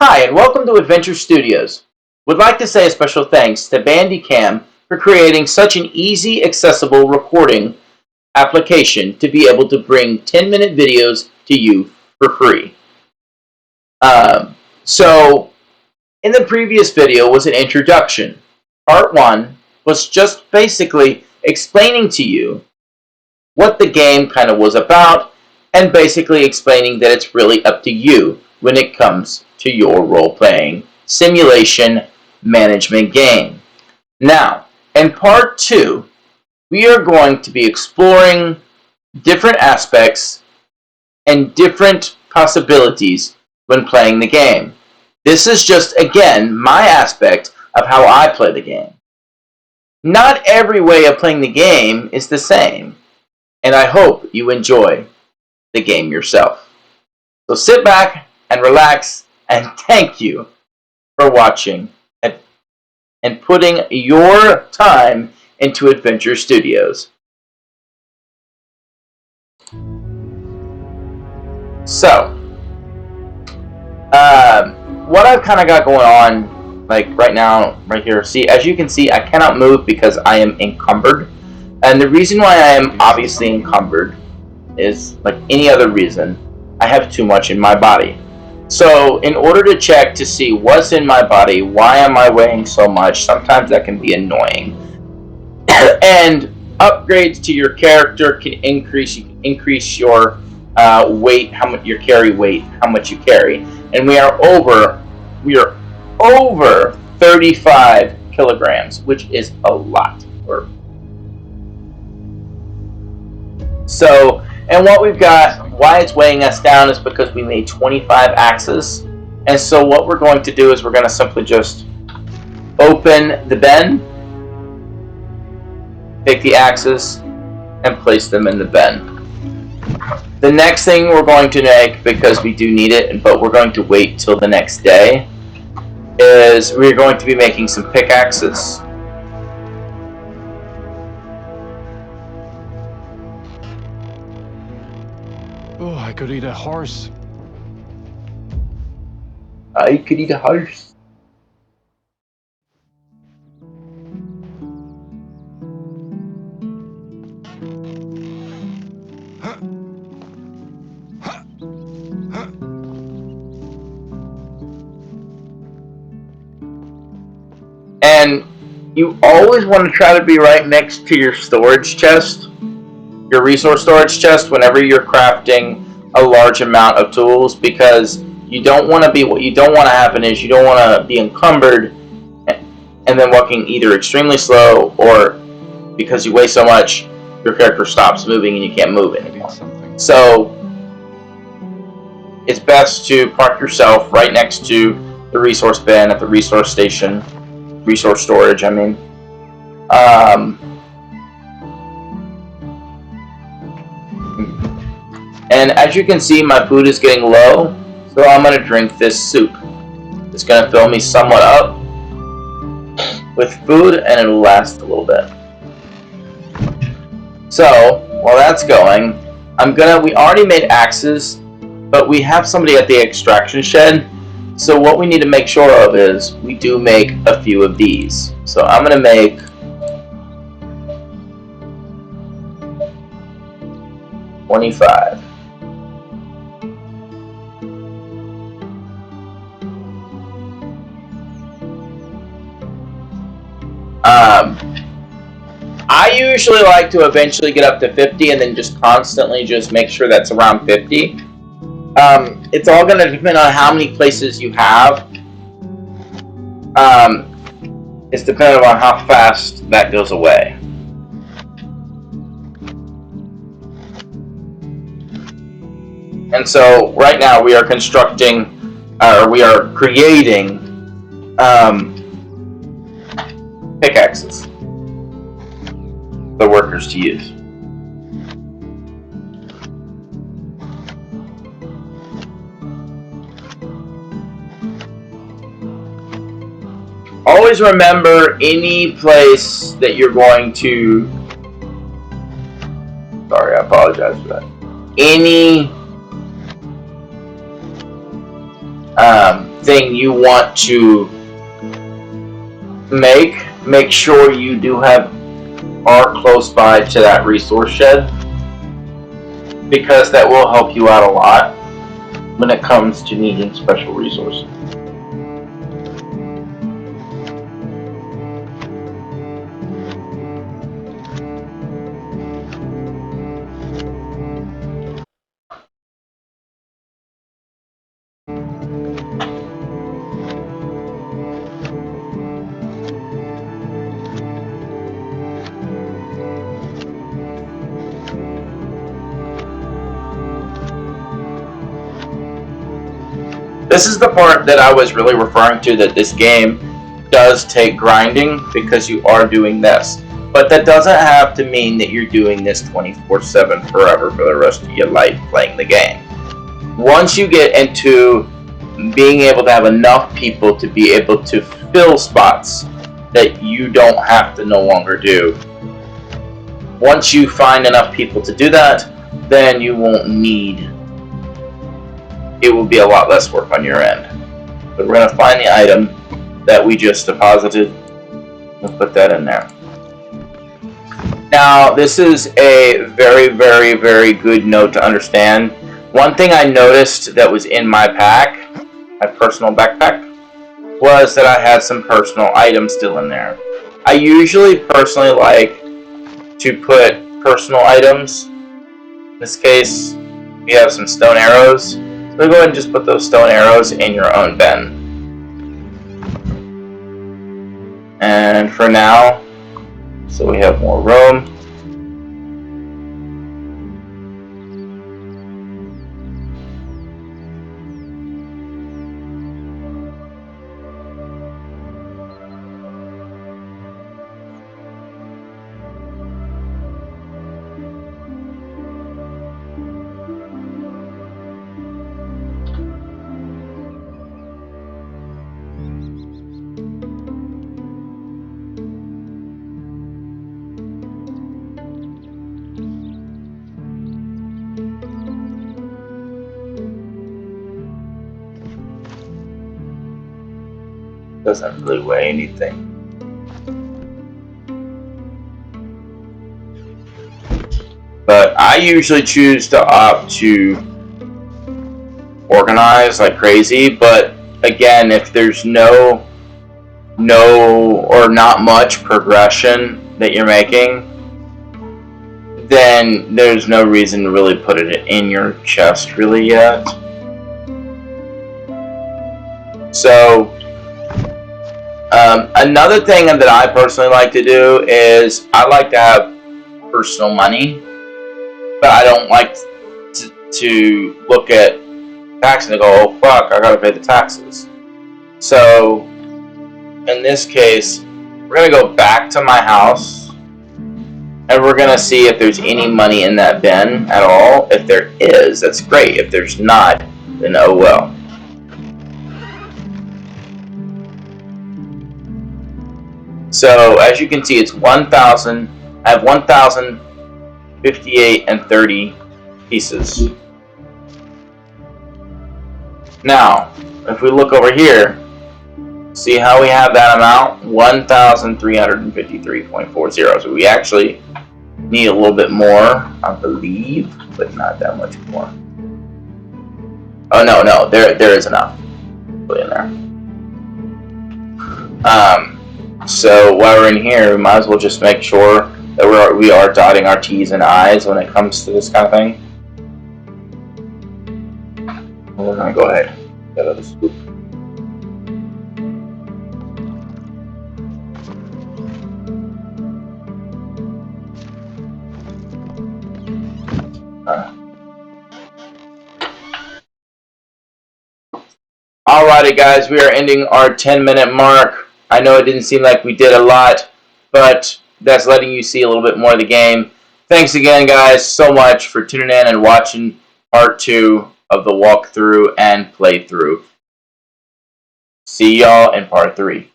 Hi, and welcome to Adventure Studios. Would like to say a special thanks to Bandicam for creating such an easy, accessible recording application to be able to bring 10-minute videos to you for free. So, in the previous video was an introduction. Part 1 was just basically explaining to you what the game kind of was about, and basically explaining that it's really up to you when it comes to your role-playing simulation management game. Now, in part 2, we are going to be exploring different aspects and different possibilities when playing the game. This is just, again, my aspect of how I play the game. Not every way of playing the game is the same, and I hope you enjoy the game yourself. So sit back and relax, and thank you for watching and putting your time into Adventure Studios. So, what I've kind of got going on, like right now, right here, see, as you can see, I cannot move because I am encumbered. And the reason why I am obviously encumbered is, like any other reason, I have too much in my body. So in order to check to see what's in my body, why am I weighing so much, sometimes that can be annoying. And upgrades to your character can increase. You can increase your weight, how much your carry weight, how much you carry, and we are over 35 kilograms, which is a lot. So, and what we've got, why it's weighing us down is because we made 25 axes. And so what we're going to do is we're going to simply just open the bin, take the axes, and place them in the bin. The next thing we're going to make, because we do need it, but we're going to wait till the next day, is we're going to be making some pickaxes. Oh, I could eat a horse. I could eat a horse. And you always want to try to be right next to your storage chest, your resource storage chest, whenever you're crafting a large amount of tools, because you don't want to be, what you don't want to happen is you don't want to be encumbered and then walking either extremely slow, or because you weigh so much, your character stops moving and you can't move anymore. So it's best to park yourself right next to the resource bin at the resource station, resource storage, I mean. And as you can see, my food is getting low, so I'm going to drink this soup. It's going to fill me somewhat up with food, and it'll last a little bit. So, while that's going, we already made axes, but we have somebody at the extraction shed, so what we need to make sure of is we do make a few of these. So I'm going to make $25. I usually like to eventually get up to 50 and then just constantly just make sure that's around 50. It's all going to depend on how many places you have. It's dependent on how fast that goes away. And so right now we are constructing, or we are creating pickaxes for workers to use. Always remember, any place that you're going to, sorry, I apologize for that. Any thing you want to make sure you do are close by to that resource shed, because that will help you out a lot when it comes to needing special resources. This is the part that I was really referring to, that this game does take grinding, because you are doing this. But that doesn't have to mean that you're doing this 24/7 forever for the rest of your life playing the game. Once you get into being able to have enough people to be able to fill spots that you don't have to no longer do, once you find enough people to do that, then you won't need, it will be a lot less work on your end. But we're going to find the item that we just deposited. We'll put that in there. Now, this is a very, very, very good note to understand. One thing I noticed that was in my pack, my personal backpack, was that I had some personal items still in there. I usually personally like to put personal items. In this case, we have some stone arrows. So go ahead and just put those stone arrows in your own bin. And for now, so we have more room. Doesn't really weigh anything. But I usually choose to opt to organize like crazy. But again, if there's no or not much progression that you're making, then there's no reason to really put it in your chest really yet. So another thing that I personally like to do is I like to have personal money, but I don't like to look at taxes and go, oh fuck, I gotta pay the taxes. So in this case, we're gonna go back to my house and we're gonna see if there's any money in that bin at all. If there is, that's great. If there's not, then oh well. So as you can see, it's 1,000. I have 1,058 and 30 pieces. Now, if we look over here, see how we have that amount? 1,353.40. So we actually need a little bit more, I believe, but not that much more. Oh no, there is enough. Put in there. So while we're in here, we might as well just make sure that we are dotting our T's and I's when it comes to this kind of thing. We're gonna go ahead and get out of the scoop. Alrighty guys, we are ending our 10-minute mark. I know it didn't seem like we did a lot, but that's letting you see a little bit more of the game. Thanks again guys so much for tuning in and watching part 2 of the walkthrough and playthrough. See y'all in part 3.